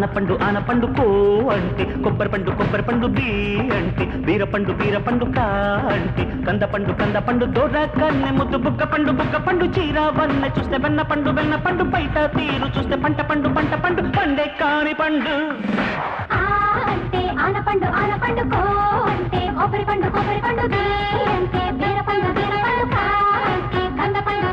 ఆనపండు కో అంటే కొబ్బరి పండు బి అంటే బీరపండు కా అంటే కందపండు దోర కన్నె ముద్దు బుగ్గ పండు చీర వన్నె చూస్తే వెన్న పండు బయట తీరు చూస్తే పంట పండు పండే కాని పండు అంటే ఆనపండు కో అంటే కొబ్బరి పండు బి అంటే బీరపండు కా అంటే కందపండు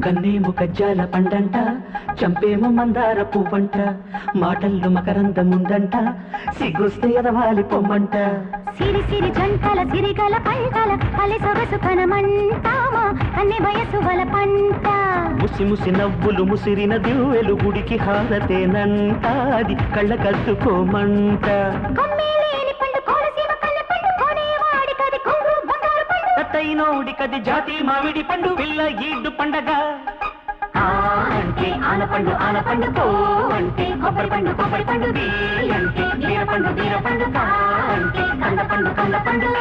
కన్నేము కజ్జాల పండంట చంపేము మందార పువ్వంట మాటల్లో మకరందముందంట సిగ్గుస్తే ఎదవాలి పొమ్మంట సిరి జంటల సిరిగల పంటల అలె సొగసు కనమంటామా కన్నె వయసు వల పంట ముసి నవ్వులు ముసిరిన దివ్వెలు గుడికి హారతేనంట అది కళ్ళ కద్దుకోమంట తత్తైనోడి కది జాతి మామిడి పండు పిల్ల ఈడ్డు పండగ అంటే ఆనపండు కో అంటే కొబ్బరి పండు బి అంటే బీరపండు కా అంటే కందపండు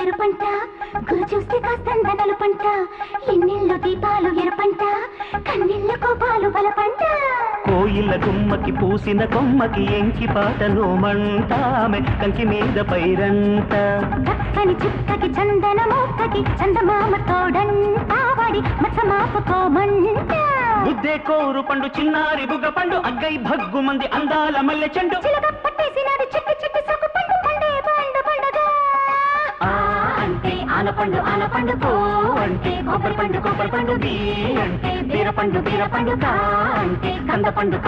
ఎరుపంట గురు చూస్తే కాస్తందనలు పంట ఎన్నెల్లో దీపాలు ఎరుపంట కన్నెల్ల కోపాలు బలపంట కోయిల గుమ్మకి పూసిన కొమ్మకి ఎంకి పాటను మంటామె కంకి మీద పైరంట చక్కని చుక్కకి చందన మొక్కకి చందమామ తోడంటావాడి మచ్చమాపుకోమంట బుద్ధే కోరు పండు చిన్నారి బుగ్గ పండు అగ్గై భగ్గు మంది అందాల మల్లె చెండు చిలక పట్టేసినది చిట్టి సొక్కు పండు పండే పండుగ అంటే ఆనపండు కో అంటే కొబ్బరి పండు బి అంటే బీరపండు కా అంటే కందపండు